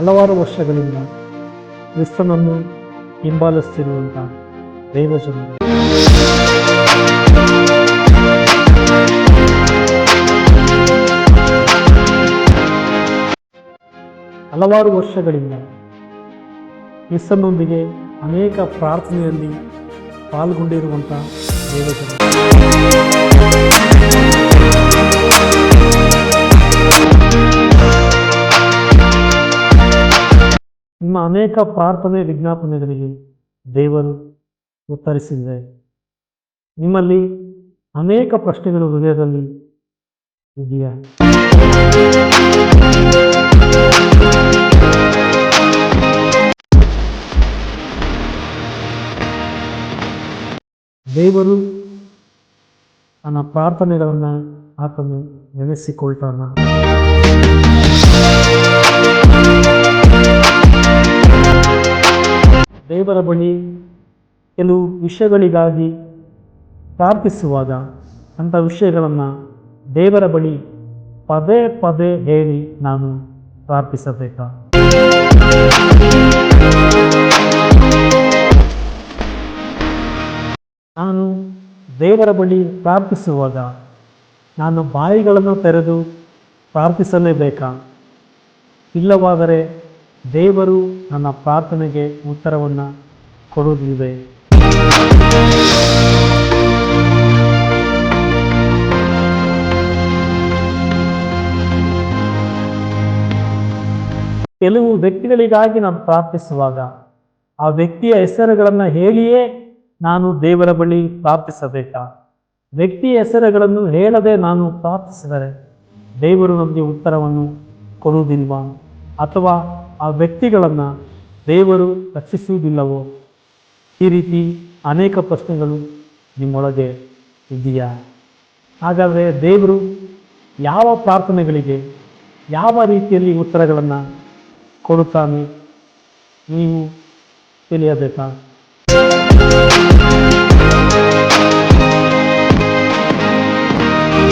ಹಲವಾರು ವರ್ಷಗಳಿಂದ ಕ್ರಿಸ್ತನನ್ನು ಹಿಂಬಾಲಿಸುತ್ತಿರುವಂಥ ದೈವಜನರು ಹಲವಾರು ವರ್ಷಗಳಿಂದ ಕ್ರಿಸ್ತನೊಂದಿಗೆ ಅನೇಕ ಪ್ರಾರ್ಥನೆಯಲ್ಲಿ ಪಾಲ್ಗೊಂಡಿರುವಂಥ ದೈವಜನರು ನಿಮ್ಮ ಅನೇಕ ಪ್ರಾರ್ಥನೆ ವಿಜ್ಞಾಪನೆಗಳಿಗೆ ದೇವರು ಉತ್ತರಿಸಿದೆ. ನಿಮ್ಮಲ್ಲಿ ಅನೇಕ ಪ್ರಶ್ನೆಗಳು ಹೃದಯದಲ್ಲಿ ಇದೆಯಾ? ದೇವರು ನನ್ನ ಪ್ರಾರ್ಥನೆಗಳನ್ನು ಆತನು ನೆನೆಸಿಕೊಳ್ತಾನ. ದೇವರ ಬಳಿ ಕೆಲವು ವಿಷಯಗಳಿಗಾಗಿ ಪ್ರಾರ್ಥಿಸುವಾಗ ಅಂಥ ವಿಷಯಗಳನ್ನು ದೇವರ ಬಳಿ ಪದೇ ಪದೇ ಹೇಳಿ ನಾನು ಪ್ರಾರ್ಥಿಸಬೇಕಾ? ನಾನು ದೇವರ ಬಳಿ ಪ್ರಾರ್ಥಿಸುವಾಗ ನಾನು ಬಾಯಿಗಳನ್ನು ತೆರೆದು ಪ್ರಾರ್ಥಿಸಲೇಬೇಕಾ? ಇಲ್ಲವಾದರೆ ದೇವರು ನನ್ನ ಪ್ರಾರ್ಥನೆಗೆ ಉತ್ತರವನ್ನು ಕೊಡುವುದಿದೆ. ಕೆಲವು ವ್ಯಕ್ತಿಗಳಿಗಾಗಿ ನಾನು ಪ್ರಾರ್ಥಿಸುವಾಗ ಆ ವ್ಯಕ್ತಿಯ ಹೆಸರುಗಳನ್ನು ಹೇಳಿಯೇ ನಾನು ದೇವರ ಬಳಿ ಪ್ರಾರ್ಥಿಸಬೇಕಾ? ವ್ಯಕ್ತಿಯ ಹೆಸರುಗಳನ್ನು ಹೇಳದೆ ನಾನು ಪ್ರಾರ್ಥಿಸಿದರೆ ದೇವರು ನಮಗೆ ಉತ್ತರವನ್ನು ಕೊಡುವುದಿಲ್ವಾ? ಅಥವಾ ಆ ವ್ಯಕ್ತಿಗಳನ್ನು ದೇವರು ರಕ್ಷಿಸುವುದಿಲ್ಲವೋ? ಈ ರೀತಿ ಅನೇಕ ಪ್ರಶ್ನೆಗಳು ನಿಮ್ಮೊಳಗೆ ಇದೆಯಾ? ಹಾಗಾದರೆ ದೇವರು ಯಾವ ಪ್ರಾರ್ಥನೆಗಳಿಗೆ ಯಾವ ರೀತಿಯಲ್ಲಿ ಉತ್ತರಗಳನ್ನು ಕೊಡುತ್ತಾನೆ ನೀವು ತಿಳಿಯಬೇಕಾ?